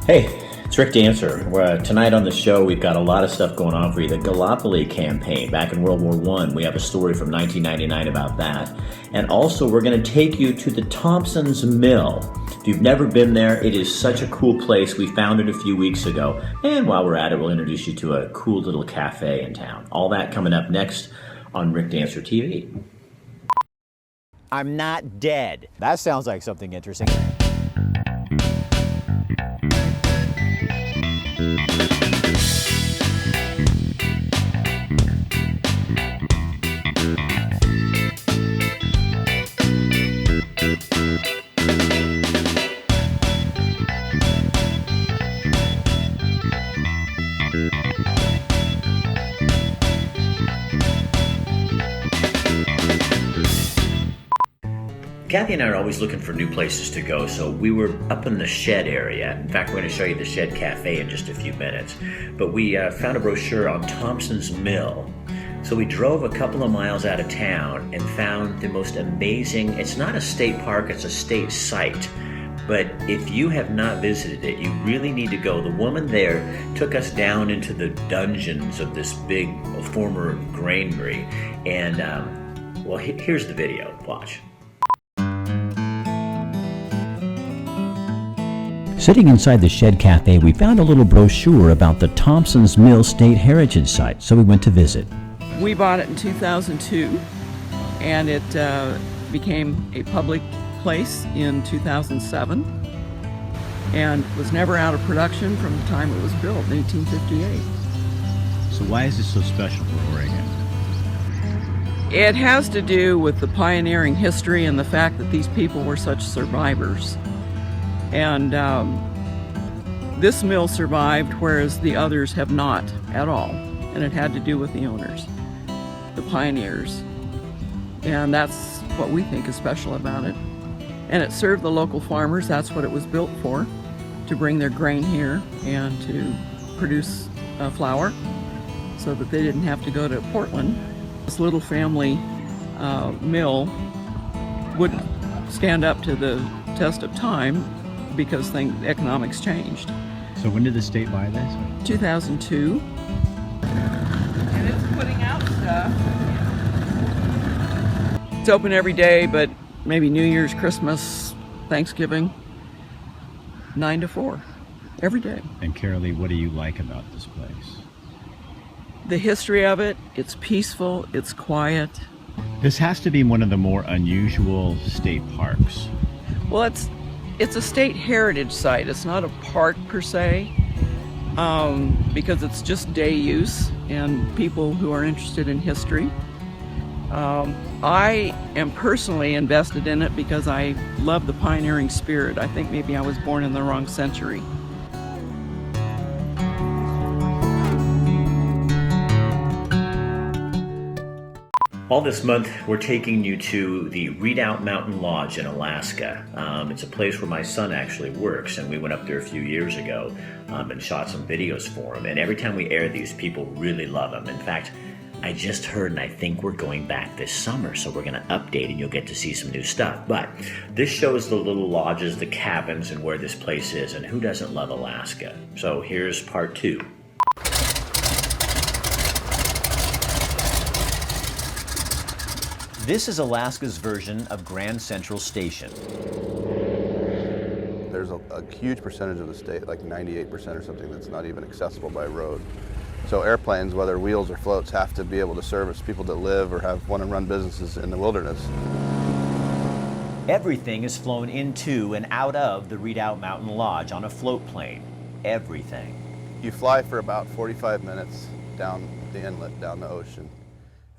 Hey, it's Rick Dancer. Tonight on the show, we've got a lot of stuff going on for you. The Gallipoli campaign back in World War I. We have a story from 1999 about that. And also, we're going to take you to the Thompson's Mill. If you've never been there, it is such a cool place. We found it a few weeks ago. And while we're at it, we'll introduce you to a cool little cafe in town. All that coming up next on Rick Dancer TV. I'm not dead. That sounds like something interesting. Kathy and I are always looking for new places to go, so we were up in the Shed area. In fact, we're going to show you the Shed Cafe in just a few minutes. But we found a brochure on Thompson's Mill. So we drove a couple of miles out of town and found the most amazing, it's not a state park, it's a state site. But if you have not visited it, you really need to go. The woman there took us down into the dungeons of this big former granary. And, well, here's the video. Watch. Sitting inside the Shed Cafe, we found a little brochure about the Thompson's Mill State Heritage Site, so we went to visit. We bought it in 2002, and it became a public place in 2007, and was never out of production from the time it was built in 1858. So why is this so special for Oregon? It has to do with the pioneering history and the fact that these people were such survivors. And this mill survived, whereas the others have not at all. And it had to do with the owners, the pioneers. And that's what we think is special about it. And it served the local farmers. That's what it was built for, to bring their grain here and to produce flour so that they didn't have to go to Portland. This little family mill wouldn't stand up to the test of time because economics changed. So when did the state buy this? 2002. And it's putting out stuff. It's open every day, but maybe New Year's, Christmas, Thanksgiving, 9 to 4, every day. And Carolee, what do you like about this place? The history of it, it's peaceful, it's quiet. This has to be one of the more unusual state parks. Well, it's a state heritage site. It's not a park per se, because it's just day use and people who are interested in history. I am personally invested in it because I love the pioneering spirit. I think maybe I was born in the wrong century. All this month, we're taking you to the Redoubt Mountain Lodge in Alaska. It's a place where my son actually works, and we went up there a few years ago and shot some videos for him. And every time we air these, people really love them. In fact, I just heard, and I think we're going back this summer, so we're going to update and you'll get to see some new stuff. But this shows the little lodges, the cabins, and where this place is, and who doesn't love Alaska? So here's part 2. This is Alaska's version of Grand Central Station. There's a huge percentage of the state, like 98% or something, that's not even accessible by road. So airplanes, whether wheels or floats, have to be able to service people that live or want to run businesses in the wilderness. Everything is flown into and out of the Redoubt Mountain Lodge on a float plane. Everything. You fly for about 45 minutes down the inlet, down the ocean.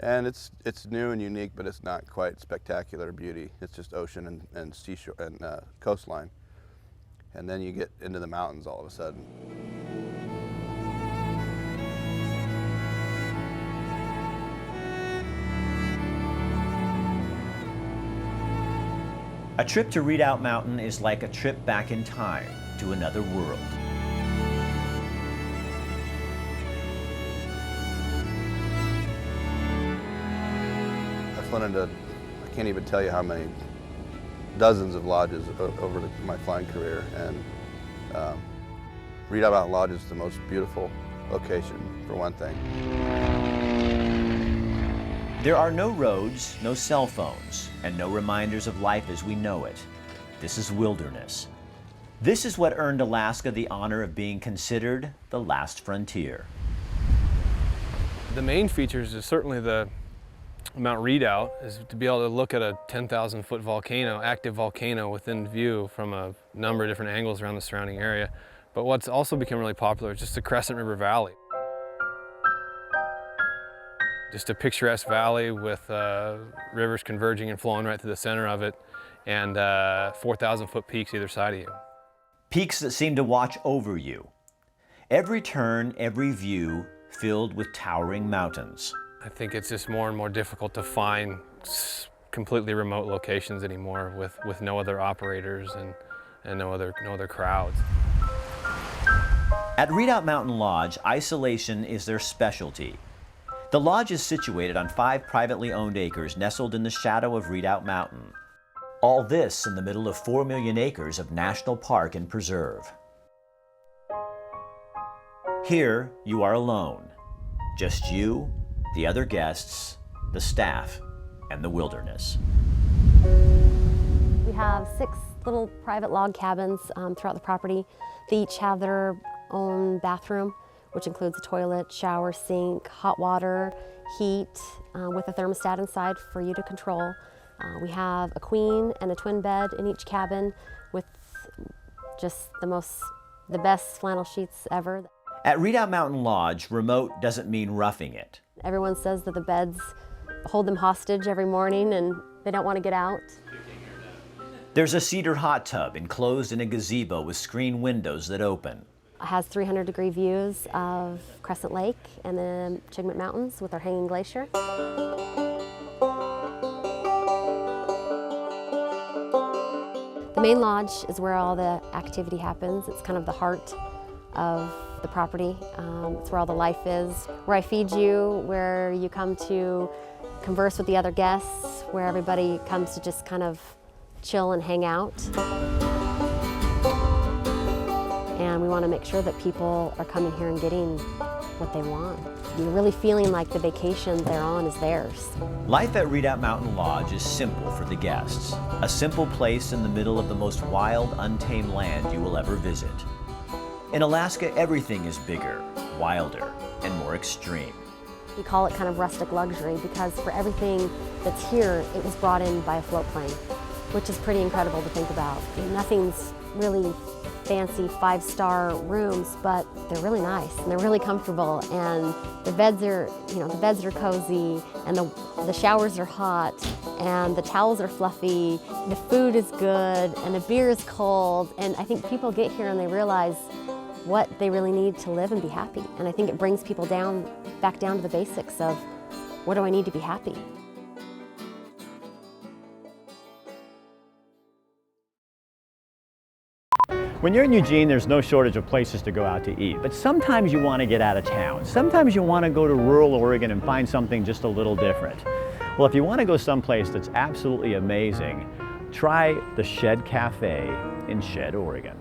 And it's new and unique, but it's not quite spectacular beauty. It's just ocean and seashore and coastline. And then you get into the mountains all of a sudden. A trip to Redoubt Mountain is like a trip back in time to another world. I've flown into, I can't even tell you how many dozens of lodges over my flying career, and Redoubt Mountain Lodge is the most beautiful location, for one thing. There are no roads, no cell phones, and no reminders of life as we know it. This is wilderness. This is what earned Alaska the honor of being considered the last frontier. The main features is certainly the Mount Redoubt, is to be able to look at a 10,000-foot volcano, active volcano within view from a number of different angles around the surrounding area. But what's also become really popular is just the Crescent River Valley. Just a picturesque valley with rivers converging and flowing right through the center of it, and 4,000-foot peaks either side of you. Peaks that seem to watch over you. Every turn, every view filled with towering mountains. I think it's just more and more difficult to find completely remote locations anymore with no other operators and no other crowds. At Redoubt Mountain Lodge, isolation is their specialty. The lodge is situated on 5 privately owned acres nestled in the shadow of Redoubt Mountain. All this in the middle of 4 million acres of national park and preserve. Here, you are alone. Just you, the other guests, the staff, and the wilderness. We have 6 little private log cabins throughout the property. They each have their own bathroom, which includes a toilet, shower, sink, hot water, heat, with a thermostat inside for you to control. We have a queen and a twin bed in each cabin with just the best flannel sheets ever. At Redoubt Mountain Lodge, remote doesn't mean roughing it. Everyone says that the beds hold them hostage every morning and they don't want to get out. There's a cedar hot tub enclosed in a gazebo with screen windows that open. It has 300-degree views of Crescent Lake and the Chigmit Mountains with our hanging glacier. The main lodge is where all the activity happens. It's kind of the heart of the property. It's where all the life is, where I feed you, where you come to converse with the other guests, where everybody comes to just kind of chill and hang out. And we want to make sure that people are coming here and getting what they want. You're really feeling like the vacation they're on is theirs. Life at Redoubt Mountain Lodge is simple for the guests. A simple place in the middle of the most wild, untamed land you will ever visit. In Alaska, everything is bigger, wilder, and more extreme. We call it kind of rustic luxury because for everything that's here, it was brought in by a float plane, which is pretty incredible to think about. Nothing's really fancy 5-star rooms, but they're really nice and they're really comfortable, and the beds are, the beds are cozy, and the showers are hot, and the towels are fluffy, the food is good, and the beer is cold, and I think people get here and they realize what they really need to live and be happy, and I think it brings people back down to the basics of what do I need to be happy. When you're in Eugene, there's no shortage of places to go out to eat, but sometimes you want to get out of town. Sometimes you want to go to rural Oregon and find something just a little different. Well, if you want to go someplace that's absolutely amazing, try the Shed Cafe in Shed, Oregon.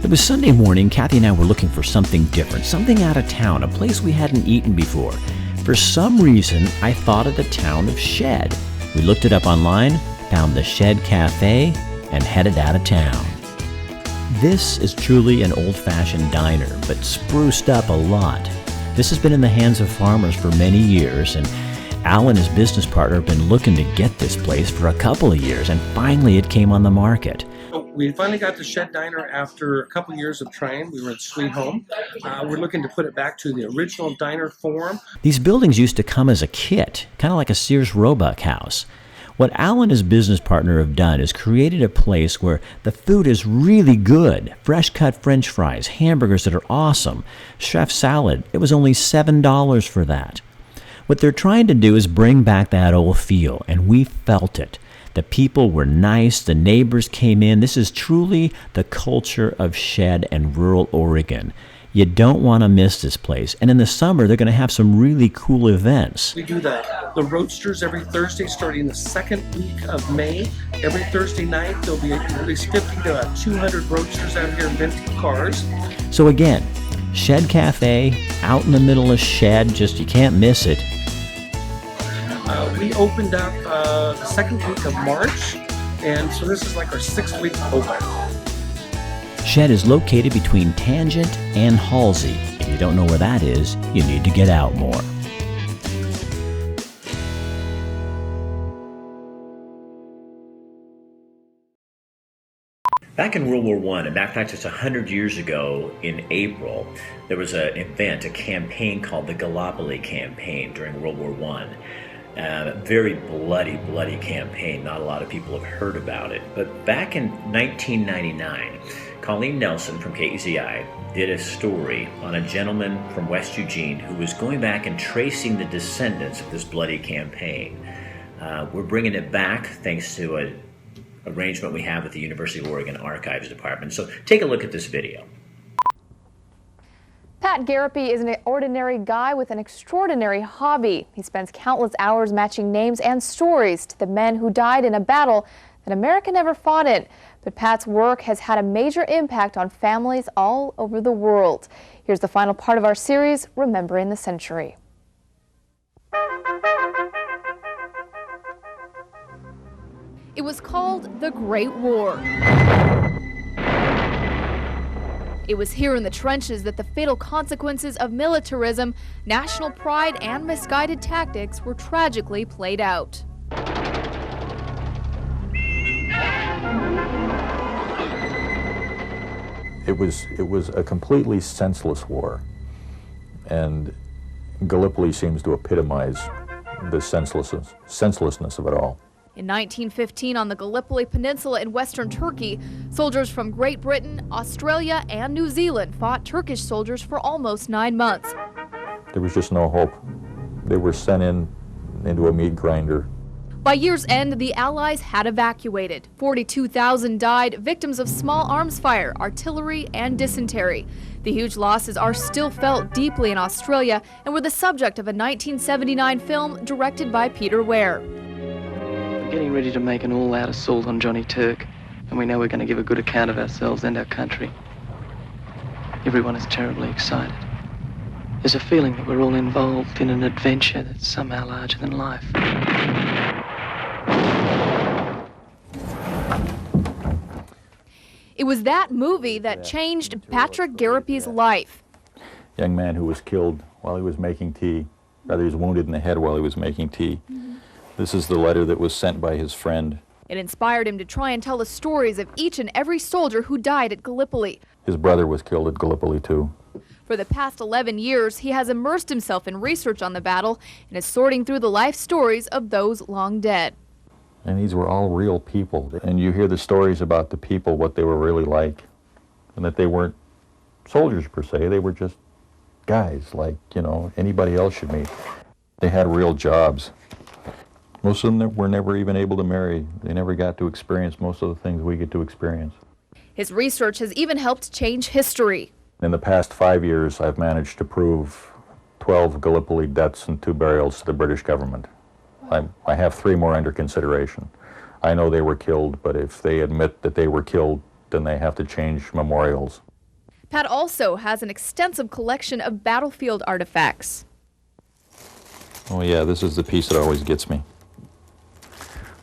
It was Sunday morning. Kathy and I were looking for something different, something out of town, a place we hadn't eaten before. For some reason, I thought of the town of Shed. We looked it up online, found the Shed Cafe, and headed out of town. This is truly an old-fashioned diner, but spruced up a lot. This has been in the hands of farmers for many years, and Al and his business partner have been looking to get this place for a couple of years, and finally it came on the market. We finally got the Shed Diner after a couple years of trying. We were at Sweet Home. We're looking to put it back to the original diner form. These buildings used to come as a kit, kind of like a Sears Roebuck house. What Al and his business partner have done is created a place where the food is really good. Fresh cut French fries, hamburgers that are awesome, chef salad. It was only $7 for that. What they're trying to do is bring back that old feel, and we felt it. The people were nice, the neighbors came in. This is truly the culture of Shed and rural Oregon. You don't want to miss this place. And in the summer, they're going to have some really cool events. We do the roadsters every Thursday starting the second week of May. Every Thursday night, there'll be at least 50 to 200 roadsters out here renting cars. So again, Shed Cafe, out in the middle of Shed, just you can't miss it. We opened up the second week of March, and so this is like our 6th week open. Shed is located between Tangent and Halsey. If you don't know where that is, you need to get out more. Back in World War I, and back just 100 years ago in April, there was an event, a campaign called the Gallipoli Campaign during World War I. Very bloody campaign. Not a lot of people have heard about it. But back in 1999, Colleen Nelson from KEZI did a story on a gentleman from West Eugene who was going back and tracing the descendants of this bloody campaign. We're bringing it back thanks to an arrangement we have with the University of Oregon Archives Department. So take a look at this video. Pat Garapi is an ordinary guy with an extraordinary hobby. He spends countless hours matching names and stories to the men who died in a battle that America never fought in. But Pat's work has had a major impact on families all over the world. Here's the final part of our series, Remembering the Century. It was called the Great War. It was here in the trenches that the fatal consequences of militarism, national pride, and misguided tactics were tragically played out. It was a completely senseless war, and Gallipoli seems to epitomize the senselessness of it all. In 1915, on the Gallipoli Peninsula in western Turkey, soldiers from Great Britain, Australia, and New Zealand fought Turkish soldiers for almost 9 months. There was just no hope. They were sent into a meat grinder. By year's end, the Allies had evacuated. 42,000 died, victims of small arms fire, artillery, and dysentery. The huge losses are still felt deeply in Australia and were the subject of a 1979 film directed by Peter Ware. We're getting ready to make an all-out assault on Johnny Turk, and we know we're going to give a good account of ourselves and our country. Everyone is terribly excited. There's a feeling that we're all involved in an adventure that's somehow larger than life. It was that movie that changed Patrick Garapi's life. Young man who was killed while he was making tea. Rather, he was wounded in the head while he was making tea. This is the letter that was sent by his friend. It inspired him to try and tell the stories of each and every soldier who died at Gallipoli. His brother was killed at Gallipoli, too. For the past 11 years, he has immersed himself in research on the battle and is sorting through the life stories of those long dead. And these were all real people. And you hear the stories about the people, what they were really like, and that they weren't soldiers per se. They were just guys like, you know, anybody else should meet. They had real jobs. Most of them were never even able to marry. They never got to experience most of the things we get to experience. His research has even helped change history. In the past 5 years, I've managed to prove 12 Gallipoli deaths and 2 burials to the British government. I have 3 more under consideration. I know they were killed, but if they admit that they were killed, then they have to change memorials. Pat also has an extensive collection of battlefield artifacts. Oh yeah, this is the piece that always gets me.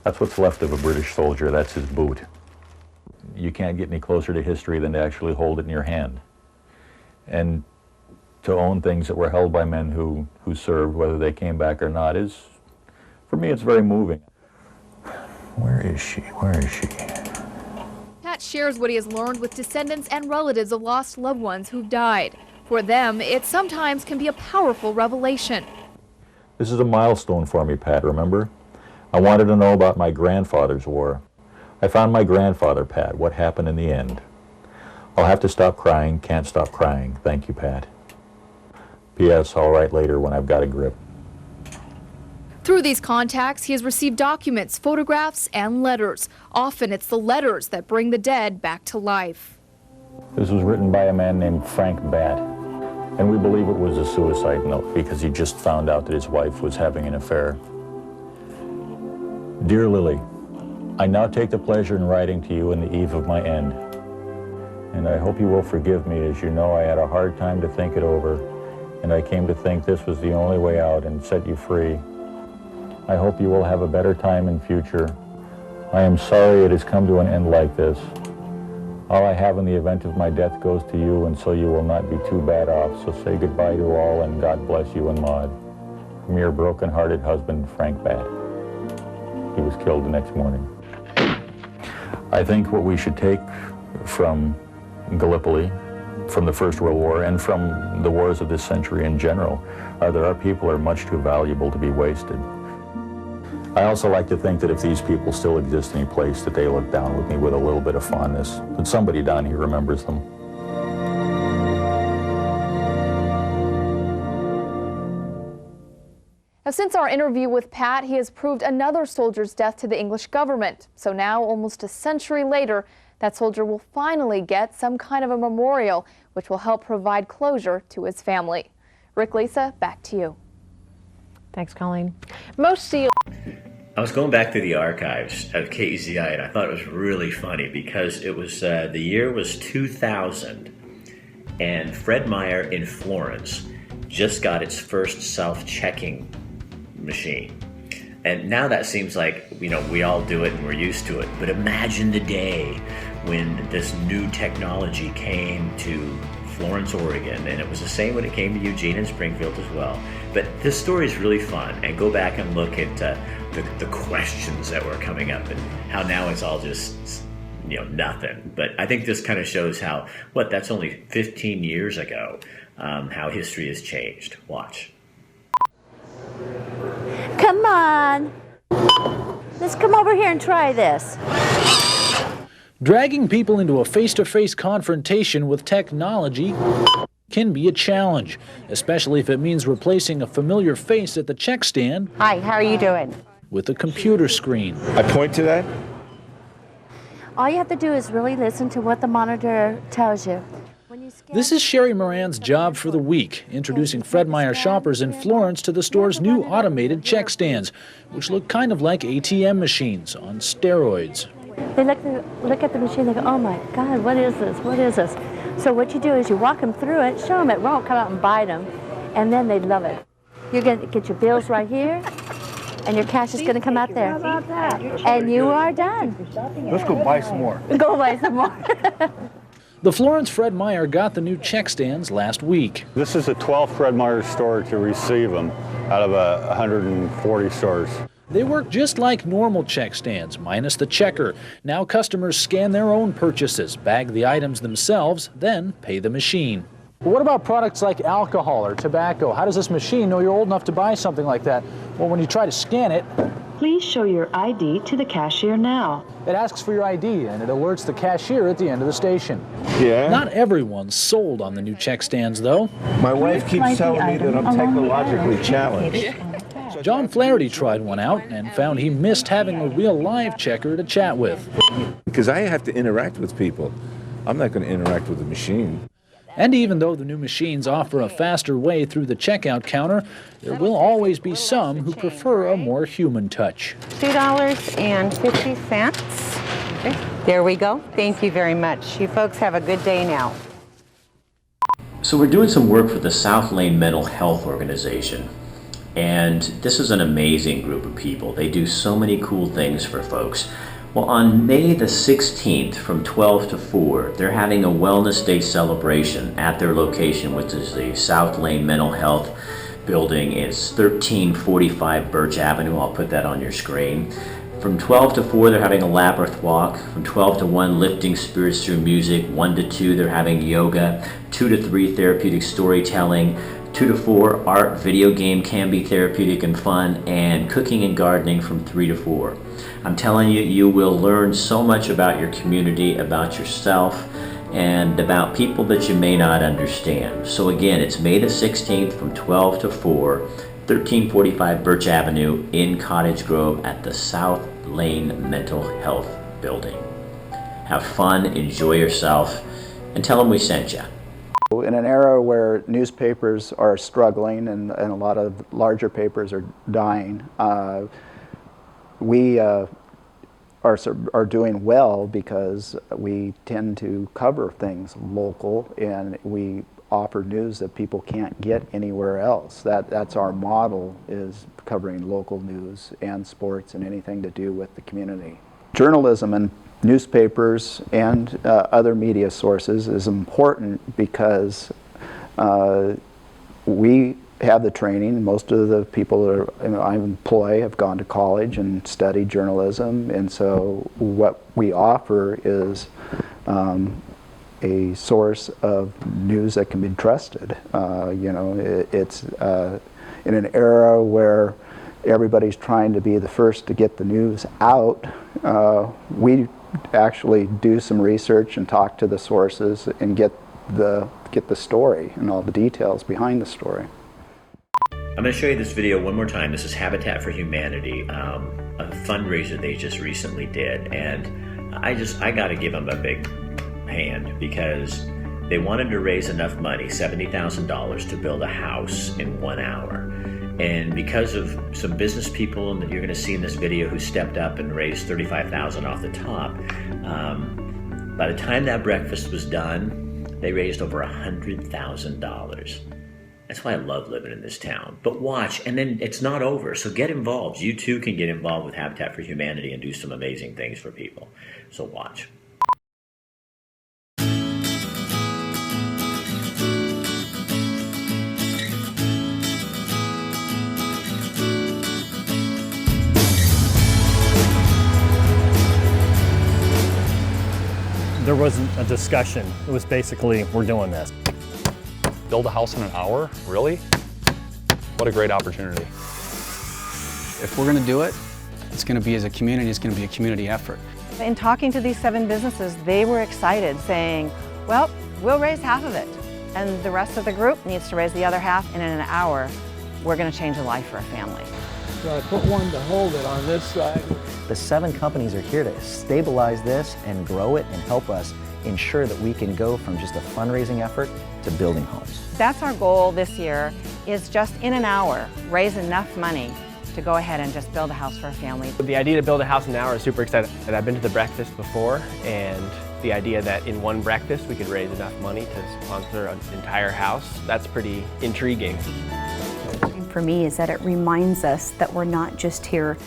That's what's left of a British soldier. That's his boot. You can't get any closer to history than to actually hold it in your hand. And to own things that were held by men who served, whether they came back or not, is, for me, it's very moving. Where is she? Where is she? Pat shares what he has learned with descendants and relatives of lost loved ones who've died. For them, it sometimes can be a powerful revelation. This is a milestone for me, Pat, remember? I wanted to know about my grandfather's war. I found my grandfather, Pat. What happened in the end? I'll have to stop crying. Can't stop crying. Thank you, Pat. P.S. I'll write later when I've got a grip. Through these contacts, he has received documents, photographs, and letters. Often it's the letters that bring the dead back to life. This was written by a man named Frank Batt. And we believe it was a suicide note because he just found out that his wife was having an affair. Dear Lily, I now take the pleasure in writing to you on the eve of my end. And I hope you will forgive me, as you know I had a hard time to think it over, and I came to think this was the only way out and set you free. I hope you will have a better time in future. I am sorry it has come to an end like this. All I have in the event of my death goes to you, and so you will not be too bad off. So say goodbye to all, and God bless you and Maud. From your broken-hearted husband, Frank Batt. He was killed the next morning. I think what we should take from Gallipoli, from the First World War, and from the wars of this century in general, are that our people are much too valuable to be wasted. I also like to think that if these people still exist in a place, that they look down with me with a little bit of fondness, that somebody down here remembers them. Now, since our interview with Pat, he has proved another soldier's death to the English government. So now, almost a century later, that soldier will finally get some kind of a memorial, which will help provide closure to his family. Rick, Lisa, back to you. Thanks, Colleen. Most SEAL. I was going back through the archives of KEZI, and I thought it was really funny because it was the year was 2000, and Fred Meyer in Florence just got its first self-checking machine. And now that seems like, you know, we all do it and we're used to it. But imagine the day when this new technology came to Florence, Oregon, and it was the same when it came to Eugene and Springfield as well. But this story is really fun, and go back and look at the questions that were coming up and how now it's all just, you know, nothing. But I think this kind of shows how, that's only 15 years ago, how history has changed. Watch. Come on. Let's come over here and try this. Dragging people into a face-to-face confrontation with technology can be a challenge, especially if it means replacing a familiar face at the check stand. Hi, how are you doing? With a computer screen. I point to that? All you have to do is really listen to what the monitor tells you. This is Sherry Moran's job for the week, introducing Fred Meyer shoppers in Florence to the store's new automated check stands, which look kind of like ATM machines on steroids. They look at the machine, they go, oh my God, what is this? What is this? So what you do is you walk them through it, show them it won't come out and bite them, and then they love it. You're going to get your bills right here, and your cash is going to come out there. How about that? And you are done. Let's go buy some more. Go buy some more. The Florence Fred Meyer got the new check stands last week. This is the 12th Fred Meyer store to receive them out of 140 stores. They work just like normal check stands, minus the checker. Now customers scan their own purchases, bag the items themselves, then pay the machine. What about products like alcohol or tobacco? How does this machine know you're old enough to buy something like that? Well, when you try to scan it, please show your ID to the cashier now. It asks for your ID and it alerts the cashier at the end of the station. Yeah? Not everyone's sold on the new check stands, though. My wife keeps telling me that I'm technologically challenged. John Flaherty tried one out and found he missed having a real live checker to chat with. Because I have to interact with people. I'm not going to interact with a machine. And even though the new machines offer a faster way through the checkout counter, there will always be some who prefer a more human touch. $2.50. There we go. Thank you very much. You folks have a good day now. So we're doing some work for the South Lane Mental Health Organization. And this is an amazing group of people. They do so many cool things for folks. Well, on May the 16th from 12 to 4, they're having a Wellness Day celebration at their location, which is the South Lane Mental Health Building. It's 1345 Birch Avenue. I'll put that on your screen. From 12 to 4, they're having a labyrinth walk. From 12 to 1, lifting spirits through music. 1 to 2, they're having yoga. 2 to 3, therapeutic storytelling. 2 to 4, art, video game can be therapeutic and fun, and cooking and gardening from 3 to 4. I'm telling you, you will learn so much about your community, about yourself, and about people that you may not understand. So again, it's May the 16th from 12 to 4, 1345 Birch Avenue in Cottage Grove at the South Lane Mental Health Building. Have fun, enjoy yourself, and tell them we sent you. In an era where newspapers are struggling and a lot of larger papers are dying, we are doing well because we tend to cover things local, and we offer news that people can't get anywhere else. That's our model, is covering local news and sports and anything to do with the community. Journalism and newspapers and other media sources is important because we have the training. Most of the people that I employ have gone to college and studied journalism, and so what we offer is a source of news that can be trusted. It's in an era where everybody's trying to be the first to get the news out. We actually do some research and talk to the sources and get the story and all the details behind the story. I'm going to show you this video one more time. This is Habitat for Humanity, a fundraiser they just recently did, and I got to give them a big hand because they wanted to raise enough money, $70,000, to build a house in 1 hour. And because of some business people that you're going to see in this video who stepped up and raised $35,000 off the top, by the time that breakfast was done, they raised over $100,000. That's why I love living in this town. But watch, and then it's not over, so get involved. You too can get involved with Habitat for Humanity and do some amazing things for people. So watch. There wasn't a discussion. It was basically, we're doing this. Build a house in an hour? Really? What a great opportunity. If we're going to do it, it's going to be as a community, it's going to be a community effort. In talking to these 7 businesses, they were excited, saying, well, we'll raise half of it, and the rest of the group needs to raise the other half, and in an hour, we're going to change a life for a family. So I put one to hold it on this side. The 7 companies are here to stabilize this and grow it and help us ensure that we can go from just a fundraising effort to building homes. That's our goal this year, is just in an hour, raise enough money to go ahead and just build a house for a family. The idea to build a house in an hour is super exciting. And I've been to the breakfast before, and the idea that in one breakfast we could raise enough money to sponsor an entire house, that's pretty intriguing. For me is that it reminds us that we're not just here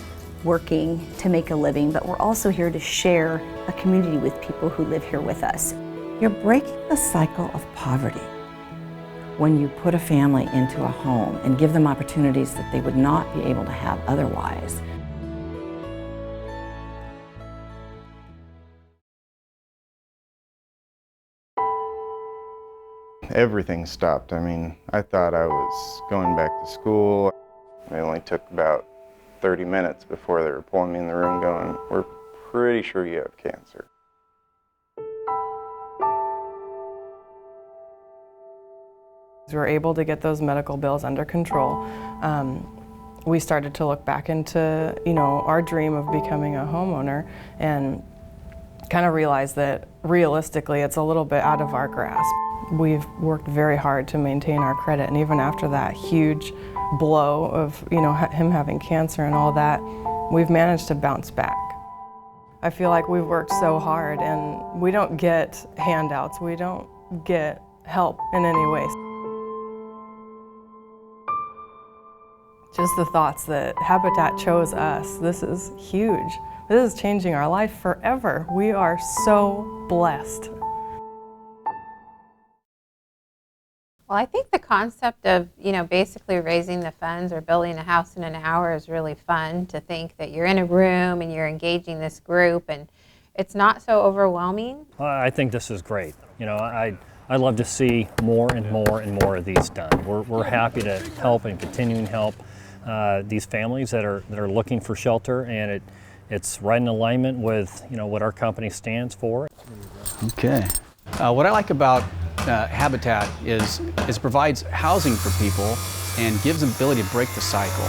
working to make a living, but we're also here to share a community with people who live here with us. You're breaking the cycle of poverty when you put a family into a home and give them opportunities that they would not be able to have otherwise. Everything stopped. I mean, I thought I was going back to school. It only took about 30 minutes before they were pulling me in the room going, we're pretty sure you have cancer. We were able to get those medical bills under control. We started to look back into, our dream of becoming a homeowner and kind of realized that realistically it's a little bit out of our grasp. We've worked very hard to maintain our credit, and even after that huge blow of, him having cancer and all that, we've managed to bounce back. I feel like we've worked so hard and we don't get handouts, we don't get help in any way. Just the thoughts that Habitat chose us, this is huge. This is changing our life forever. We are so blessed. Well, I think the concept of, basically raising the funds or building a house in an hour is really fun, to think that you're in a room and you're engaging this group and it's not so overwhelming. I think this is great. I love to see more and more and more of these done. We're happy to help and continuing help these families that are looking for shelter, and it's right in alignment with what our company stands for. Okay. What I like about Habitat is it provides housing for people and gives them the ability to break the cycle.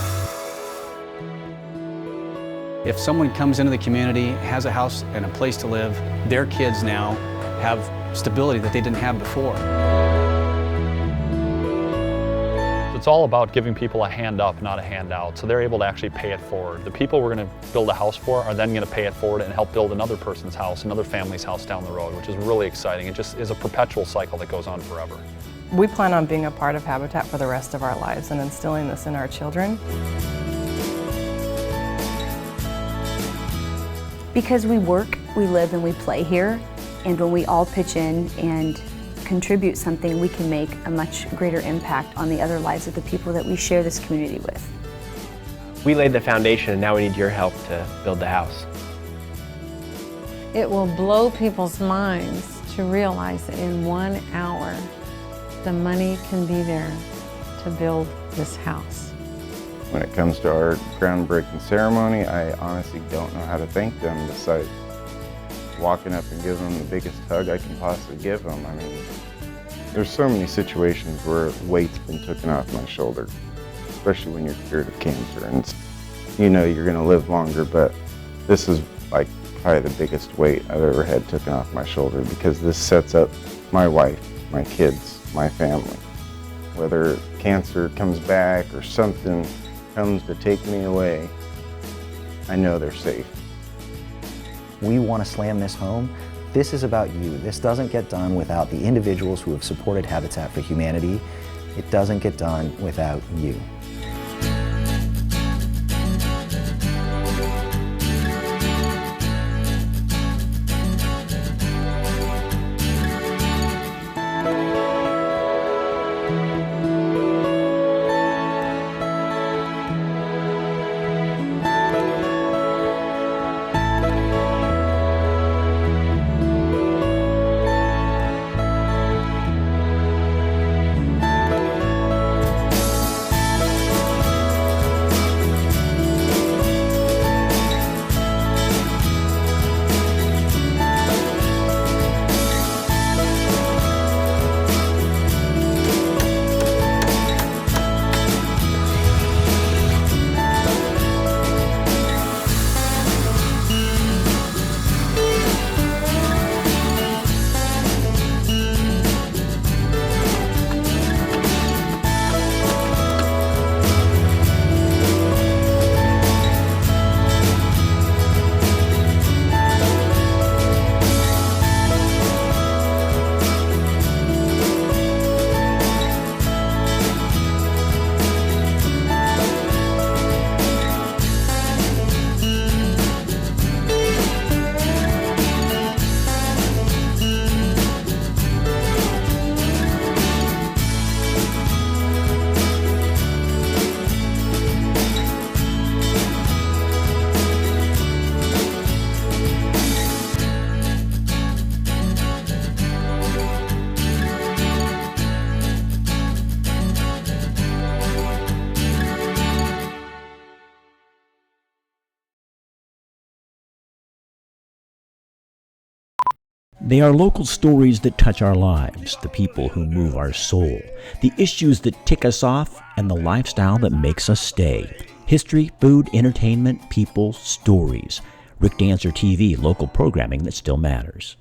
If someone comes into the community, has a house and a place to live, their kids now have stability that they didn't have before. It's all about giving people a hand up, not a handout, so they're able to actually pay it forward. The people we're going to build a house for are then going to pay it forward and help build another person's house, another family's house down the road, which is really exciting. It just is a perpetual cycle that goes on forever. We plan on being a part of Habitat for the rest of our lives and instilling this in our children. Because we work, we live, and we play here, and when we all pitch in and contribute something, we can make a much greater impact on the other lives of the people that we share this community with. We laid the foundation, and now we need your help to build the house. It will blow people's minds to realize that in 1 hour, the money can be there to build this house. When it comes to our groundbreaking ceremony, I honestly don't know how to thank them besides walking up and giving them the biggest hug I can possibly give them. I mean, there's so many situations where weight's been taken off my shoulder, especially when you're cured of cancer. And you know you're going to live longer, but this is like probably the biggest weight I've ever had taken off my shoulder, because this sets up my wife, my kids, my family. Whether cancer comes back or something comes to take me away, I know they're safe. We want to slam this home. This is about you. This doesn't get done without the individuals who have supported Habitat for Humanity. It doesn't get done without you. They are local stories that touch our lives, the people who move our soul, the issues that tick us off, and the lifestyle that makes us stay. History, food, entertainment, people, stories. Rick Dancer TV, local programming that still matters.